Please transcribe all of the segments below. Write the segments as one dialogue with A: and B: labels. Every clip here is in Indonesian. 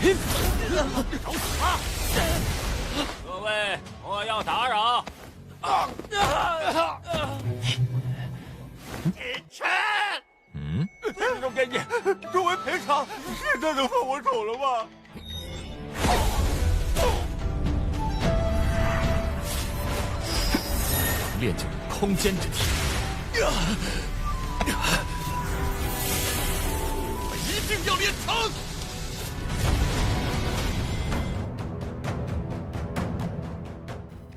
A: 各位，莫要打扰。金泉，这种给你作为赔偿，现在能放我走了吗？
B: 练就空间之体，我一定要练成。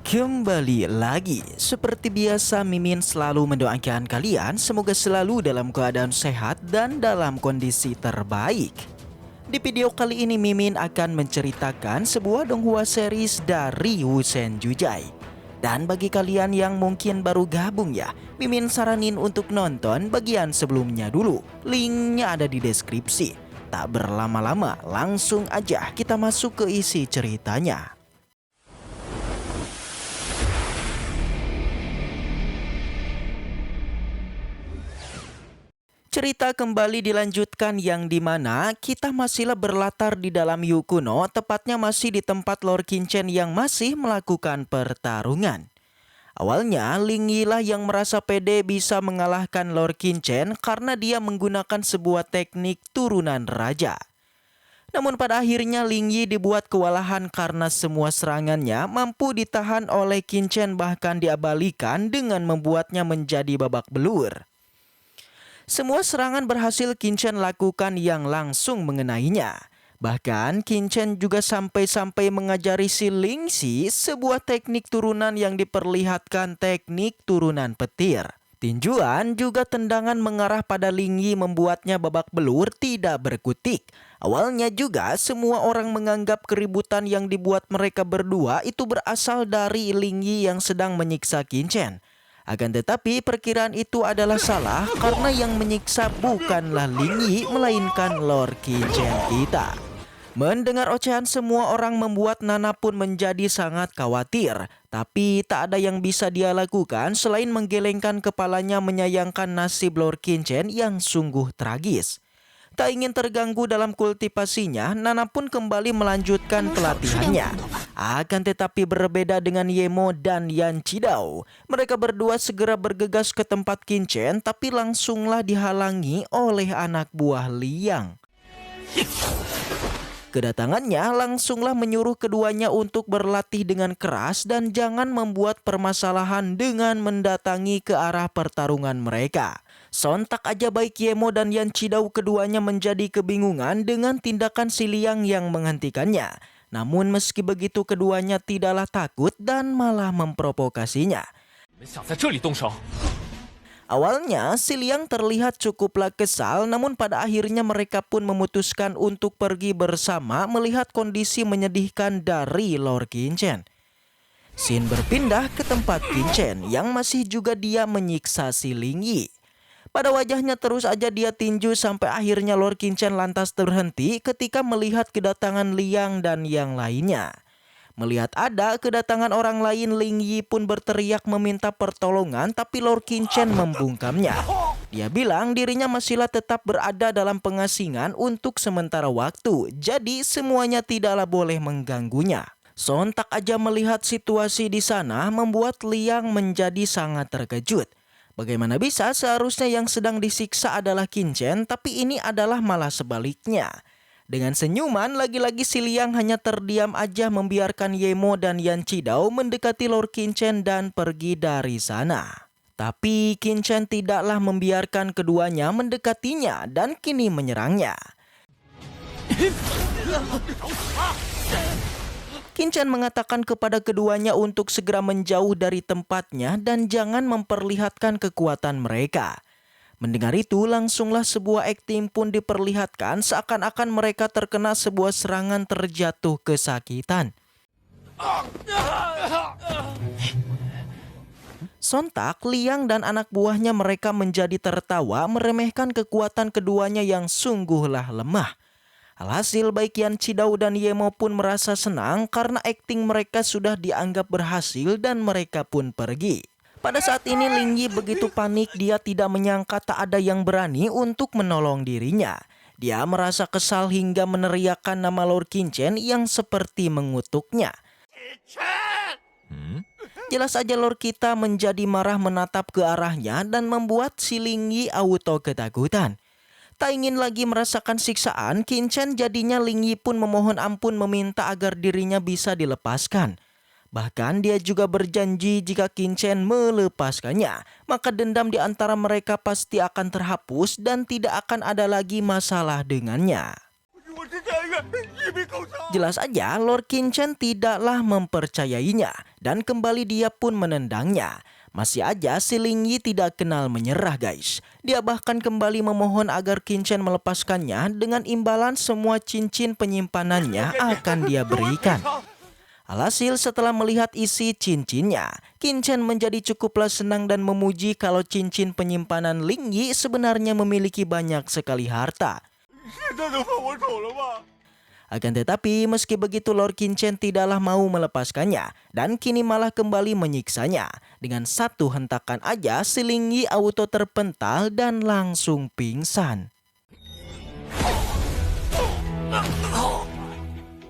C: Kembali lagi, seperti biasa Mimin selalu mendoakan kalian semoga selalu dalam keadaan sehat dan dalam kondisi terbaik. Di video kali ini Mimin akan menceritakan sebuah donghua series dari Wusen Jujai. Dan bagi kalian yang mungkin baru gabung ya, Mimin saranin untuk nonton bagian sebelumnya dulu. Linknya ada di deskripsi. Tak berlama-lama, langsung aja kita masuk ke isi ceritanya. Cerita kembali dilanjutkan yang dimana kita masihlah berlatar di dalam Yukuno, tepatnya masih di tempat Lord Kinchen yang masih melakukan pertarungan. Awalnya Ling Yi lah yang merasa pede bisa mengalahkan Lord Kinchen karena dia menggunakan sebuah teknik turunan raja. Namun pada akhirnya Ling Yi dibuat kewalahan karena semua serangannya mampu ditahan oleh Kinchen, bahkan diabalikan dengan membuatnya menjadi babak belur. Semua serangan berhasil Kinchen lakukan yang langsung mengenainya. Bahkan Kinchen juga sampai-sampai mengajari si Ling Xi sebuah teknik turunan yang diperlihatkan teknik turunan petir. Tinjuan juga tendangan mengarah pada Ling Yi membuatnya babak belur tidak berkutik. Awalnya juga semua orang menganggap keributan yang dibuat mereka berdua itu berasal dari Ling Yi yang sedang menyiksa Kinchen. Akan tetapi perkiraan itu adalah salah karena yang menyiksa bukanlah Ling Yi melainkan Lord Kinchen kita. Mendengar ocehan semua orang membuat Nana pun menjadi sangat khawatir. Tapi tak ada yang bisa dia lakukan selain menggelengkan kepalanya menyayangkan nasib Lord Kinchen yang sungguh tragis. Tak ingin terganggu dalam kultivasinya, Nana pun kembali melanjutkan pelatihannya. Akan tetapi berbeda dengan Yemo dan Yan Cidao. Mereka berdua segera bergegas ke tempat Kinchen, tapi langsunglah dihalangi oleh anak buah Liang. Kedatangannya langsunglah menyuruh keduanya untuk berlatih dengan keras dan jangan membuat permasalahan dengan mendatangi ke arah pertarungan mereka. Sontak aja baik Yemo dan Yan Cidao keduanya menjadi kebingungan dengan tindakan si Liang yang menghentikannya. Namun meski begitu keduanya tidaklah takut dan malah memprovokasinya. Awalnya si Liang terlihat cukuplah kesal, namun pada akhirnya mereka pun memutuskan untuk pergi bersama melihat kondisi menyedihkan dari Lord Kinchen. Scene berpindah ke tempat Kinchen yang masih juga dia menyiksa si Ling Yi. Pada wajahnya terus aja dia tinju sampai akhirnya Lord Kinchen lantas terhenti ketika melihat kedatangan Liang dan yang lainnya. Melihat ada kedatangan orang lain, Ling Yi pun berteriak meminta pertolongan tapi Lord Kinchen membungkamnya. Dia bilang dirinya masihlah tetap berada dalam pengasingan untuk sementara waktu, jadi semuanya tidaklah boleh mengganggunya. Sontak aja melihat situasi di sana membuat Liang menjadi sangat terkejut. Bagaimana bisa seharusnya yang sedang disiksa adalah Kinchen, tapi ini adalah malah sebaliknya. Dengan senyuman, lagi-lagi si Liang hanya terdiam aja membiarkan Yemo dan Yan Cidao mendekati Lord Kinchen dan pergi dari sana. Tapi Kinchen tidaklah membiarkan keduanya mendekatinya dan kini menyerangnya. Kinchen mengatakan kepada keduanya untuk segera menjauh dari tempatnya dan jangan memperlihatkan kekuatan mereka. Mendengar itu langsunglah sebuah akting pun diperlihatkan seakan-akan mereka terkena sebuah serangan terjatuh kesakitan. Sontak Liang dan anak buahnya mereka menjadi tertawa meremehkan kekuatan keduanya yang sungguhlah lemah. Alhasil baik Yan Cidao dan Yemo pun merasa senang karena akting mereka sudah dianggap berhasil dan mereka pun pergi. Pada saat ini Ling Yi begitu panik, dia tidak menyangka tak ada yang berani untuk menolong dirinya. Dia merasa kesal hingga meneriakkan nama Lord Kinchen yang seperti mengutuknya. Jelas saja Lord kita menjadi marah menatap ke arahnya dan membuat si Lingyi auto ketakutan. Tak ingin lagi merasakan siksaan, Kinchen jadinya Lingyi pun memohon ampun meminta agar dirinya bisa dilepaskan. Bahkan dia juga berjanji jika Kinchen melepaskannya, maka dendam di antara mereka pasti akan terhapus dan tidak akan ada lagi masalah dengannya. Jelas aja Lord Kinchen tidaklah mempercayainya dan kembali dia pun menendangnya. Masih aja si Lingyi tidak kenal menyerah guys. Dia bahkan kembali memohon agar Kinchen melepaskannya dengan imbalan semua cincin penyimpanannya akan dia berikan. Alhasil setelah melihat isi cincinnya, Kinchen menjadi cukuplah senang dan memuji kalau cincin penyimpanan Lingyi sebenarnya memiliki banyak sekali harta. Akan tetapi meski begitu Lord Kinchen tidaklah mau melepaskannya dan kini malah kembali menyiksanya. Dengan satu hentakan aja si Lingyi auto terpental dan langsung pingsan.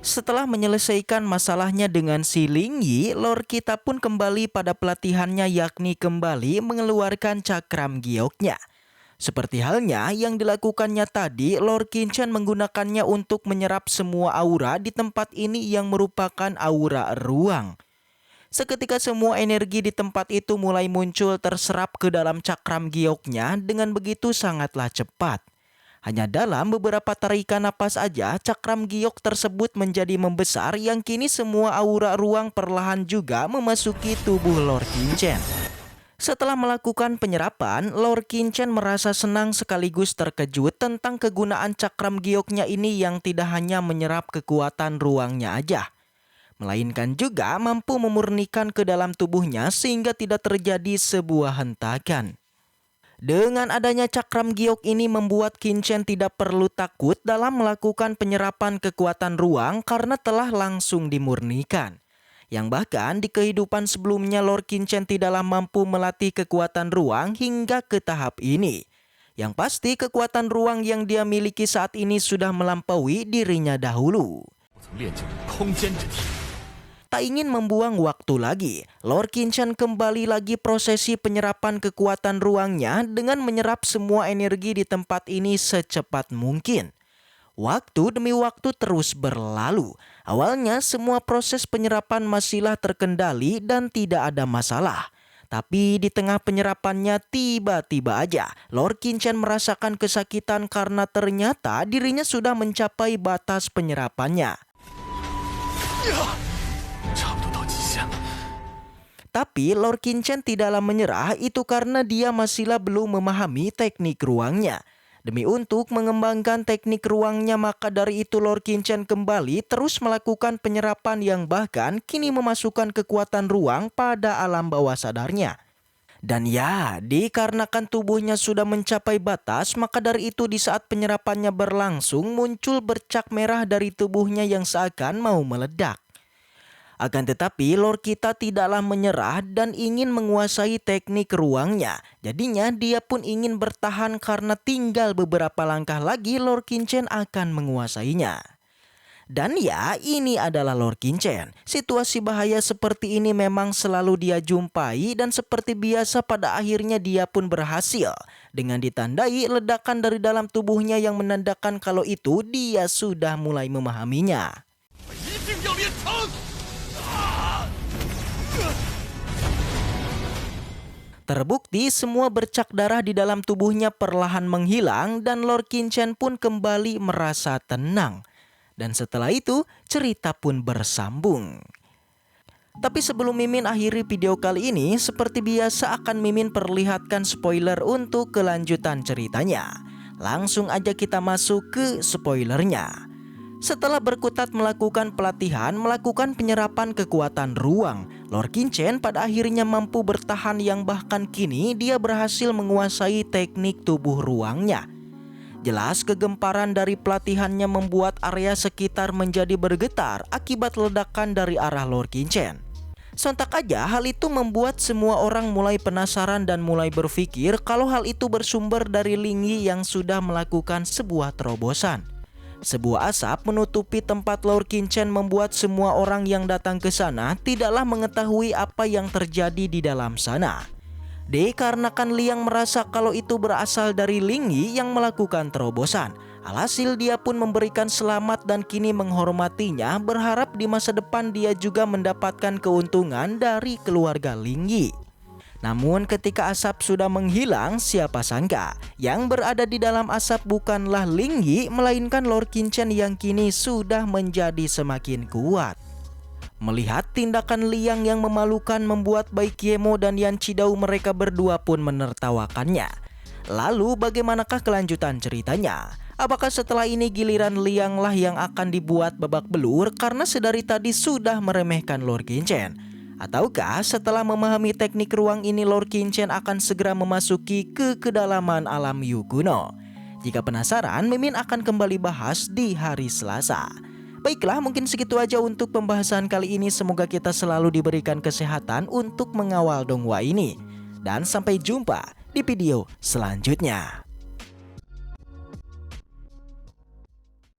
C: Setelah menyelesaikan masalahnya dengan si Lingyi, Lord kita pun kembali pada pelatihannya yakni kembali mengeluarkan cakram gioknya. Seperti halnya yang dilakukannya tadi, Lord Kinchen menggunakannya untuk menyerap semua aura di tempat ini yang merupakan aura ruang. Seketika semua energi di tempat itu mulai muncul terserap ke dalam cakram gioknya dengan begitu sangatlah cepat. Hanya dalam beberapa tarikan napas aja, cakram giok tersebut menjadi membesar yang kini semua aura ruang perlahan juga memasuki tubuh Lord Kinchen. Setelah melakukan penyerapan, Lord Kinchen merasa senang sekaligus terkejut tentang kegunaan cakram gioknya ini yang tidak hanya menyerap kekuatan ruangnya aja, melainkan juga mampu memurnikan ke dalam tubuhnya sehingga tidak terjadi sebuah hentakan. Dengan adanya cakram giok ini membuat Kinchen tidak perlu takut dalam melakukan penyerapan kekuatan ruang karena telah langsung dimurnikan. Yang bahkan di kehidupan sebelumnya Lord Kinchen tidaklah mampu melatih kekuatan ruang hingga ke tahap ini. Yang pasti kekuatan ruang yang dia miliki saat ini sudah melampaui dirinya dahulu. Tak ingin membuang waktu lagi, Lord Kinchen kembali lagi prosesi penyerapan kekuatan ruangnya dengan menyerap semua energi di tempat ini secepat mungkin. Waktu demi waktu terus berlalu. Awalnya semua proses penyerapan masihlah terkendali dan tidak ada masalah. Tapi di tengah penyerapannya tiba-tiba aja Lord Kinchen merasakan kesakitan karena ternyata dirinya sudah mencapai batas penyerapannya. Tapi Lord Kinchen tidaklah menyerah itu karena dia masihlah belum memahami teknik ruangnya. Demi untuk mengembangkan teknik ruangnya maka dari itu Lord Kinchen kembali terus melakukan penyerapan yang bahkan kini memasukkan kekuatan ruang pada alam bawah sadarnya. Dan ya, dikarenakan tubuhnya sudah mencapai batas maka dari itu di saat penyerapannya berlangsung muncul bercak merah dari tubuhnya yang seakan mau meledak. Akan tetapi Lord kita tidaklah menyerah dan ingin menguasai teknik ruangnya. Jadinya dia pun ingin bertahan karena tinggal beberapa langkah lagi Lord Kinchen akan menguasainya. Dan ya, ini adalah Lord Kinchen. Situasi bahaya seperti ini memang selalu dia jumpai dan seperti biasa pada akhirnya dia pun berhasil. Dengan ditandai ledakan dari dalam tubuhnya yang menandakan kalau itu dia sudah mulai memahaminya. Terbukti semua bercak darah di dalam tubuhnya perlahan menghilang dan Lord Kinchen pun kembali merasa tenang. Dan setelah itu cerita pun bersambung. Tapi sebelum Mimin akhiri video kali ini, seperti biasa akan Mimin perlihatkan spoiler untuk kelanjutan ceritanya. Langsung aja kita masuk ke spoilernya. Setelah berkutat melakukan pelatihan, melakukan penyerapan kekuatan ruang, Lord Kinchen pada akhirnya mampu bertahan yang bahkan kini dia berhasil menguasai teknik tubuh ruangnya. Jelas kegemparan dari pelatihannya membuat area sekitar menjadi bergetar akibat ledakan dari arah Lord Kinchen. Sontak aja hal itu membuat semua orang mulai penasaran dan mulai berpikir kalau hal itu bersumber dari Lingyi yang sudah melakukan sebuah terobosan. Sebuah asap menutupi tempat Lord Qingchen membuat semua orang yang datang ke sana tidaklah mengetahui apa yang terjadi di dalam sana. Dikarenakan Liang merasa kalau itu berasal dari Lingyi yang melakukan terobosan. Alhasil dia pun memberikan selamat dan kini menghormatinya, berharap di masa depan dia juga mendapatkan keuntungan dari keluarga Lingyi. Namun ketika asap sudah menghilang, siapa sangka yang berada di dalam asap bukanlah Lingyi melainkan Lord Qingchen yang kini sudah menjadi semakin kuat. Melihat tindakan Liang yang memalukan membuat baik Yemo dan Yan Cidau mereka berdua pun menertawakannya. Lalu bagaimanakah kelanjutan ceritanya? Apakah setelah ini giliran Liang lah yang akan dibuat babak belur karena sedari tadi sudah meremehkan Lord Qingchen? Ataukah setelah memahami teknik ruang ini Lord Qingchen akan segera memasuki ke kedalaman alam Yu kuno? Jika penasaran, Mimin akan kembali bahas di hari Selasa. Baiklah, mungkin segitu aja untuk pembahasan kali ini. Semoga kita selalu diberikan kesehatan untuk mengawal donghua ini. Dan sampai jumpa di video selanjutnya.